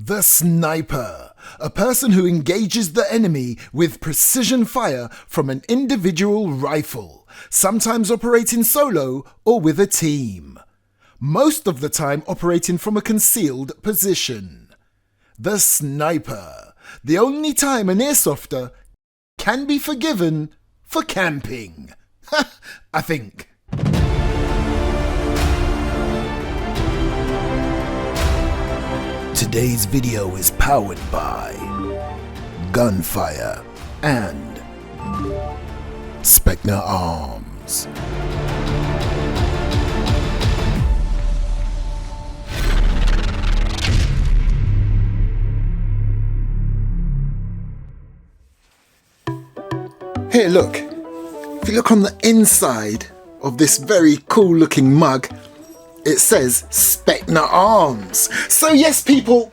The sniper, a person who engages the enemy with precision fire from an individual rifle, sometimes operating solo or with a team. Most of the time operating from a concealed position. The sniper, the only time an airsofter can be forgiven for camping. I think. Today's video is powered by Gunfire and Specna Arms. Here, look. If you look on the inside of this very cool looking mug, it says Specna Arms. So yes, people,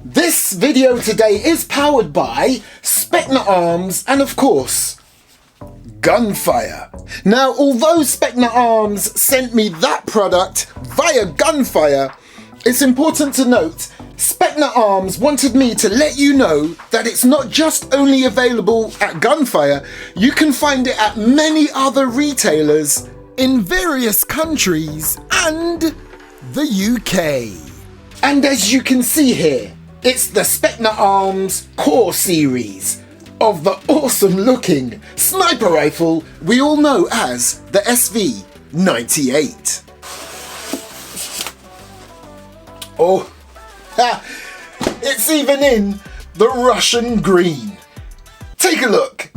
this video today is powered by Specna Arms and of course, Gunfire. Now, although Specna Arms sent me that product via Gunfire, it's important to note Specna Arms wanted me to let you know that it's not just only available at Gunfire, you can find it at many other retailers in various countries and the UK. And as you can see here, it's the Specna Arms Core series of the awesome looking sniper rifle we all know as the SV-98. Oh, it's even in the Russian green. Take a look.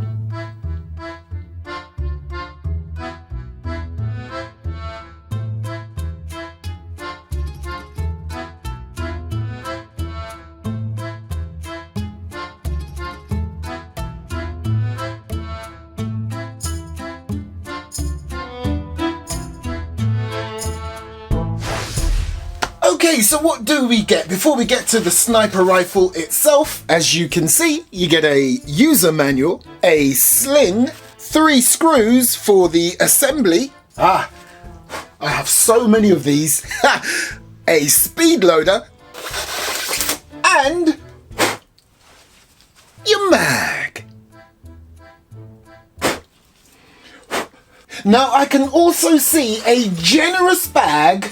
Okay, so what do we get? Before we get to the sniper rifle itself, as you can see, you get a user manual, a sling, 3 screws for the assembly. I have so many of these. A speed loader, and your mag. Now I can also see a generous bag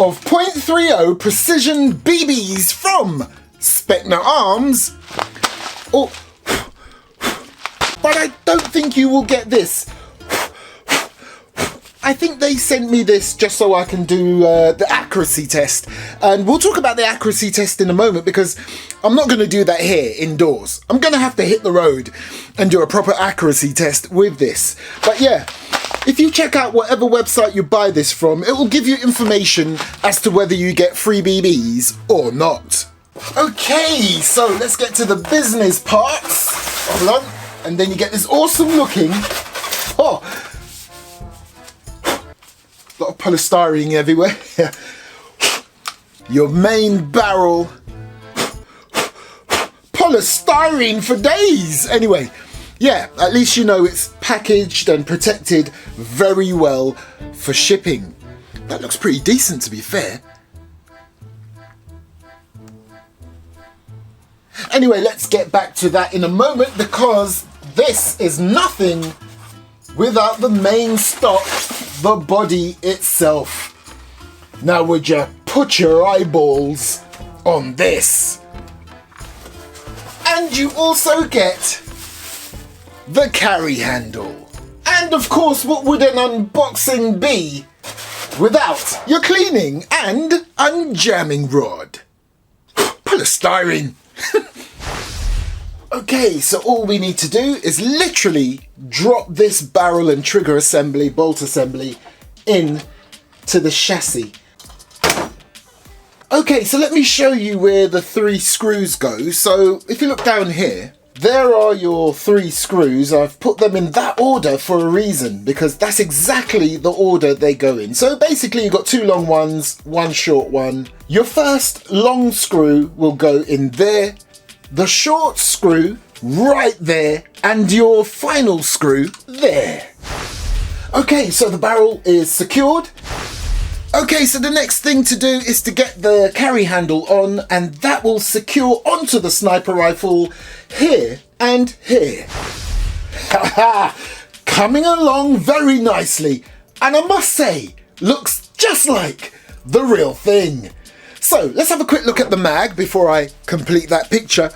of .30 precision BBs from Specna Arms. Oh, but I don't think you will get this. I think they sent me this just so I can do the accuracy test. And we'll talk about the accuracy test in a moment because I'm not going to do that here indoors. I'm going to have to hit the road and do a proper accuracy test with this. But yeah, if you check out whatever website you buy this from, it will give you information as to whether you get free BBs or not. Okay, so let's get to the business parts. Hold on. And then you get this awesome looking, lot of polystyrene everywhere. Your main barrel. Polystyrene for days. Anyway, yeah, at least you know it's packaged and protected very well for shipping. That looks pretty decent, to be fair. Anyway, let's get back to that in a moment because this is nothing without the main stock, the body itself. Now would you put your eyeballs on this? And you also get the carry handle. And of course, what would an unboxing be without your cleaning and unjamming rod? Polystyrene. Okay, so all we need to do is literally drop this barrel and trigger assembly, bolt assembly, in to the chassis. Okay, so let me show you where the 3 screws go. So if you look down here, there are your 3 screws. I've put them in that order for a reason, because that's exactly the order they go in. So basically you've got 2 long ones, 1 short one. Your first long screw will go in there, the short screw right there, and your final screw there. Okay, so the barrel is secured. Okay, so the next thing to do is to get the carry handle on, and that will secure onto the sniper rifle here and here. Haha! Coming along very nicely, and I must say, looks just like the real thing. So let's have a quick look at the mag before I complete that picture.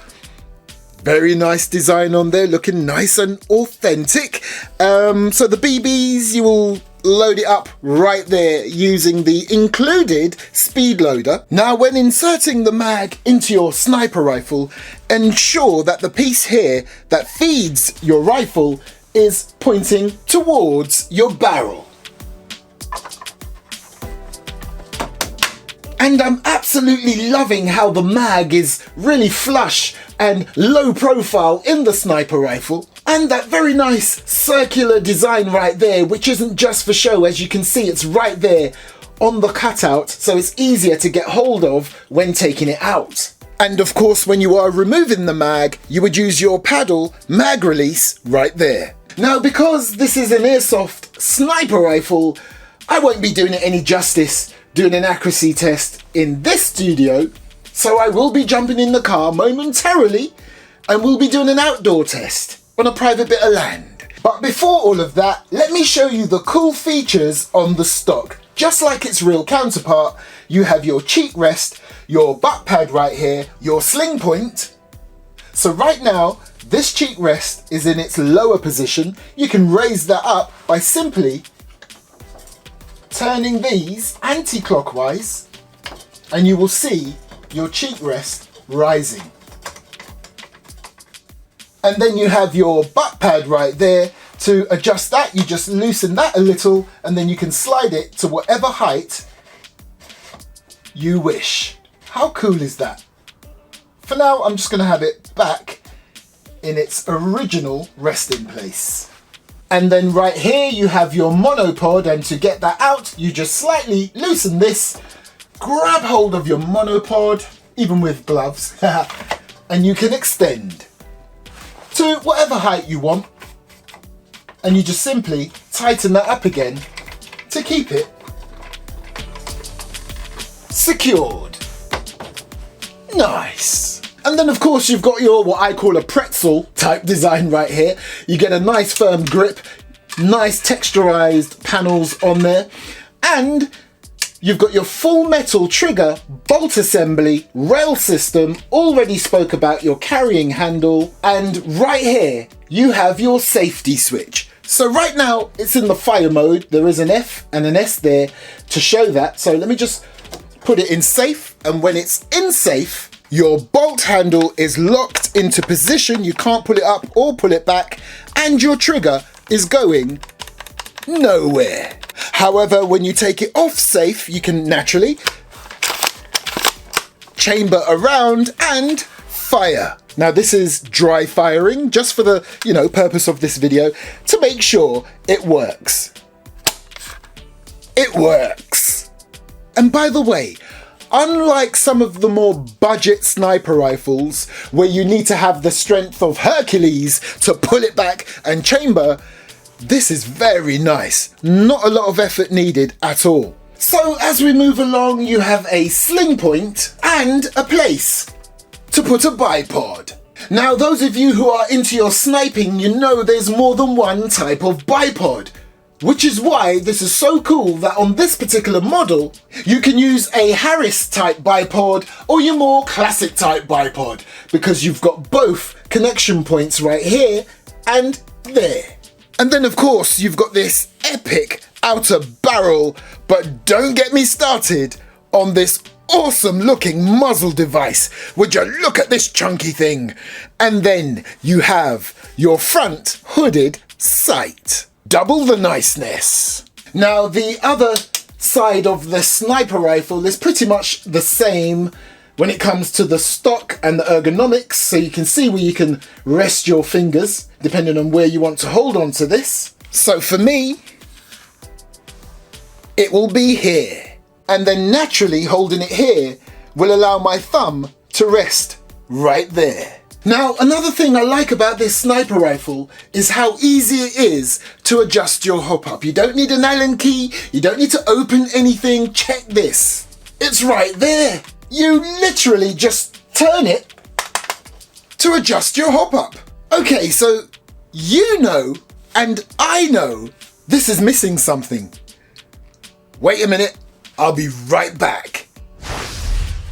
Very nice design on there, looking nice and authentic. So the BBs, you will load it up right there using the included speed loader. Now when inserting the mag into your sniper rifle, ensure that the piece here that feeds your rifle is pointing towards your barrel. And I'm absolutely loving how the mag is really flush and low profile in the sniper rifle. And that very nice circular design right there, which isn't just for show. As you can see, it's right there on the cutout, so it's easier to get hold of when taking it out. And of course, when you are removing the mag, you would use your paddle mag release right there. Now, because this is an airsoft sniper rifle, I won't be doing it any justice doing an accuracy test in this studio, so I will be jumping in the car momentarily and we'll be doing an outdoor test on a private bit of land. But before all of that, let me show you the cool features on the stock. Just like its real counterpart, you have your cheek rest, your butt pad right here, your sling point. So right now, this cheek rest is in its lower position. You can raise that up by simply turning these anti-clockwise, and you will see your cheek rest rising. And then you have your butt pad right there. To adjust that, you just loosen that a little, and then you can slide it to whatever height you wish. How cool is that? For now, I'm just going to have it back in its original resting place. And then right here you have your monopod, and to get that out, you just slightly loosen this, grab hold of your monopod, even with gloves, and you can extend to whatever height you want, and you just simply tighten that up again to keep it secured. Nice. And then of course you've got your, what I call a pretzel type design right here. You get a nice firm grip, nice texturized panels on there, and you've got your full metal trigger, bolt assembly, rail system, already spoke about your carrying handle, and right here you have your safety switch. So right now it's in the fire mode. There is an F and an S there to show that. So let me just put it in safe, and when it's in safe, your bolt handle is locked into position. You can't pull it up or pull it back, and your trigger is going nowhere. However, when you take it off safe, you can naturally chamber around and fire. Now this is dry firing, just for the, purpose of this video, to make sure it works. It works. And by the way, unlike some of the more budget sniper rifles where you need to have the strength of Hercules to pull it back and chamber, this is very nice. Not a lot of effort needed at all. So as we move along, you have a sling point and a place to put a bipod. Now those of you who are into your sniping, you know there's more than one type of bipod, which is why this is so cool that on this particular model, you can use a Harris type bipod or your more classic type bipod, because you've got both connection points right here and there. And then of course you've got this epic outer barrel, but don't get me started on this awesome looking muzzle device. Would you look at this chunky thing? And then you have your front hooded sight. Double the niceness. Now the other side of the sniper rifle is pretty much the same when it comes to the stock and the ergonomics, so you can see where you can rest your fingers depending on where you want to hold on to this. So for me, it will be here, and then naturally holding it here will allow my thumb to rest right there. Now, another thing I like about this sniper rifle is how easy it is to adjust your hop up. You don't need an Allen key, you don't need to open anything. Check this. It's right there. You literally just turn it to adjust your hop up. Okay, so you know, and I know, this is missing something. Wait a minute, I'll be right back.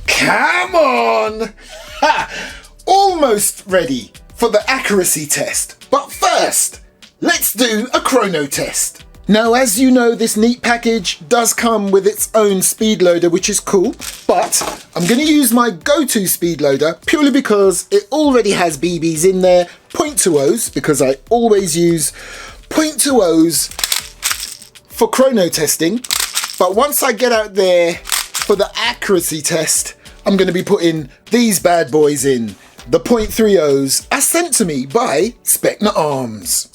Come on! Ha! Almost ready for the accuracy test. But first, let's do a chrono test. Now, as you know, this neat package does come with its own speed loader, which is cool, but I'm going to use my go-to speed loader purely because it already has BBs in there, .20s, because I always use .20s for chrono testing. But once I get out there for the accuracy test, I'm going to be putting these bad boys in, the .30s, as sent to me by Specna Arms.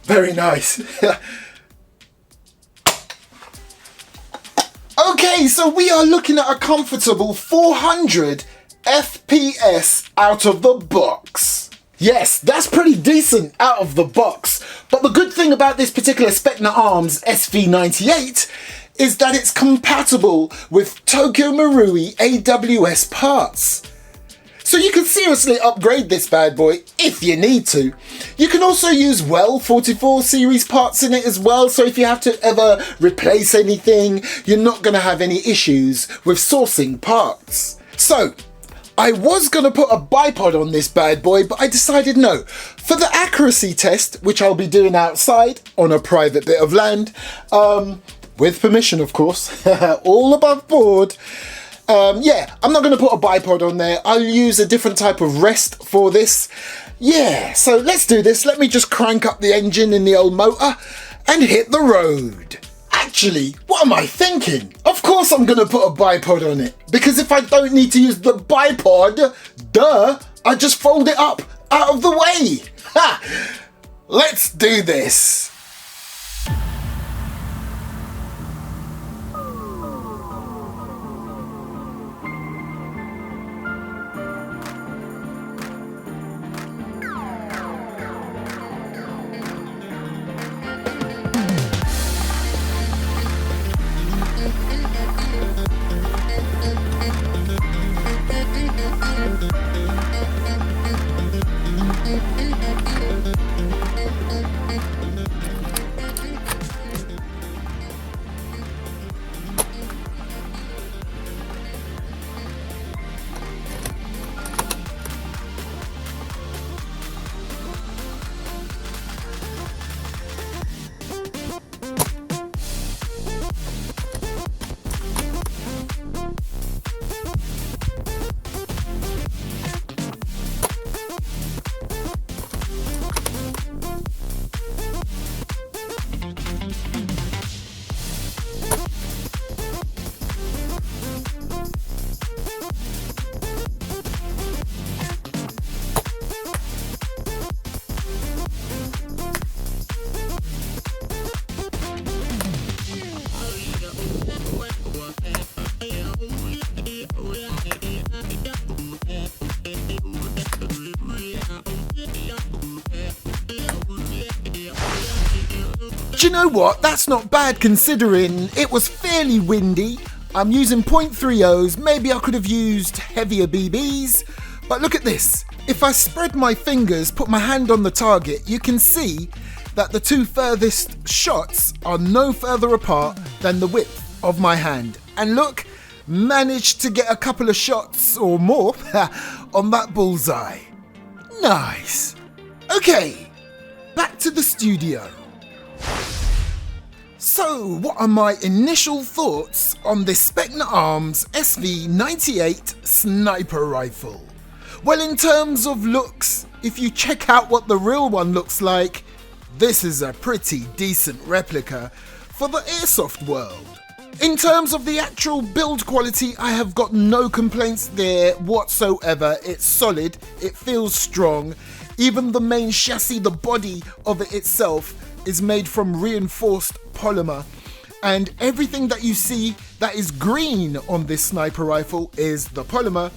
Very nice. Okay, so we are looking at a comfortable 400 FPS out of the box. Yes, that's pretty decent out of the box. But the good thing about this particular Specna Arms SV-98 is that it's compatible with Tokyo Marui AWS parts. So you can seriously upgrade this bad boy if you need to. You can also use Well 44 series parts in it as well, so if you have to ever replace anything, you're not going to have any issues with sourcing parts. So, I was going to put a bipod on this bad boy, but I decided no. For the accuracy test, which I'll be doing outside on a private bit of land, with permission of course, all above board, yeah, I'm not going to put a bipod on there. I'll use a different type of rest for this. Yeah, so let's do this. Let me just crank up the engine in the old motor and hit the road. Actually, what am I thinking? Of course I'm going to put a bipod on it, because if I don't need to use the bipod, duh, I just fold it up out of the way. Ha! Let's do this. Do you know what? That's not bad considering it was fairly windy. I'm using .30s, maybe I could have used heavier BBs, but look at this. If I spread my fingers, put my hand on the target, you can see that the two furthest shots are no further apart than the width of my hand. And look, managed to get a couple of shots or more on that bullseye. Nice. Okay, back to the studio. So, what are my initial thoughts on this Specna Arms SV-98 sniper rifle? Well, in terms of looks, if you check out what the real one looks like, this is a pretty decent replica for the Airsoft world. In terms of the actual build quality, I have got no complaints there whatsoever. It's solid, it feels strong. Even the main chassis, the body of it itself, is made from reinforced polymer, and everything that you see that is green on this sniper rifle is the polymer,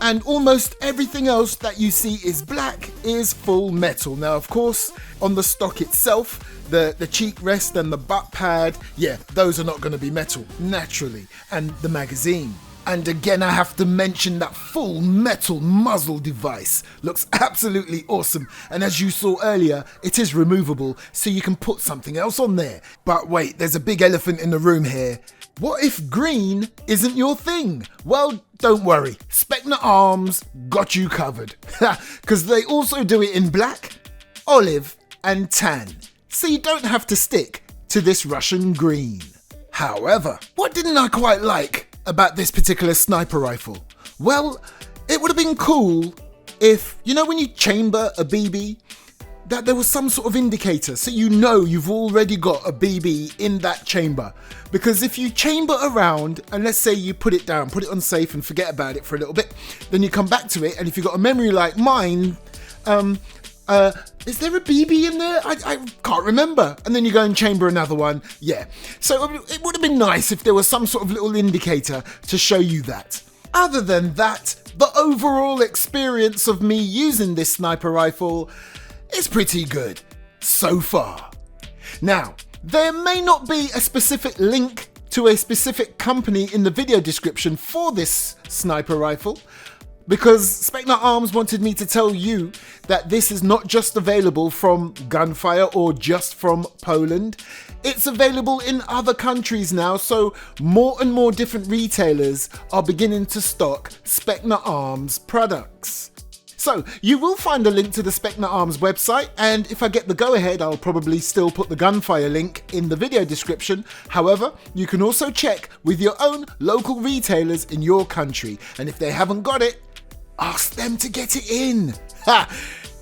and almost everything else that you see is black is full metal. Now, of course, on the stock itself, the cheek rest and the butt pad, yeah, those are not going to be metal naturally, and the magazine. And again, I have to mention that full metal muzzle device looks absolutely awesome. And as you saw earlier, it is removable, so you can put something else on there. But wait, there's a big elephant in the room here. What if green isn't your thing? Well, don't worry, Specna Arms got you covered. Because they also do it in black, olive and tan. So you don't have to stick to this Russian green. However, what didn't I quite like about this particular sniper rifle? Well, it would have been cool if, you know when you chamber a BB, that there was some sort of indicator so you know you've already got a BB in that chamber. Because if you chamber around and let's say you put it down, put it on safe and forget about it for a little bit, then you come back to it, and if you've got a memory like mine, is there a BB in there? I can't remember. And then you go and chamber another one. Yeah. So it would have been nice if there was some sort of little indicator to show you that. Other than that, the overall experience of me using this sniper rifle is pretty good so far. Now, there may not be a specific link to a specific company in the video description for this sniper rifle, because Specna Arms wanted me to tell you that this is not just available from Gunfire or just from Poland. It's available in other countries now, so more and more different retailers are beginning to stock Specna Arms products. So you will find a link to the Specna Arms website, and if I get the go-ahead, I'll probably still put the Gunfire link in the video description. However, you can also check with your own local retailers in your country, and if they haven't got it, ask them to get it in. Ha!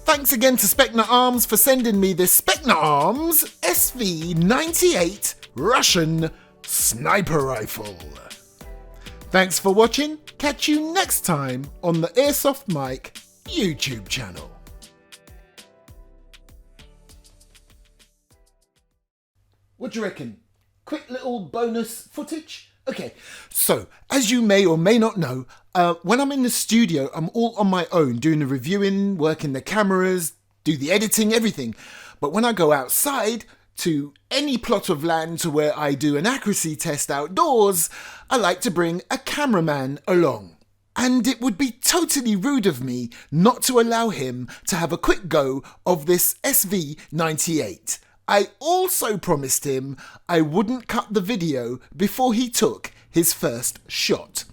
Thanks again to Specna Arms for sending me this Specna Arms SV-98 Russian sniper rifle. Thanks for watching. Catch you next time on the Airsoft Mike YouTube channel. What do you reckon? Quick little bonus footage? Okay, so as you may or may not know, when I'm in the studio, I'm all on my own, doing the reviewing, working the cameras, do the editing, everything. But when I go outside to any plot of land to where I do an accuracy test outdoors, I like to bring a cameraman along. And it would be totally rude of me not to allow him to have a quick go of this SV-98. I also promised him I wouldn't cut the video before he took his first shot.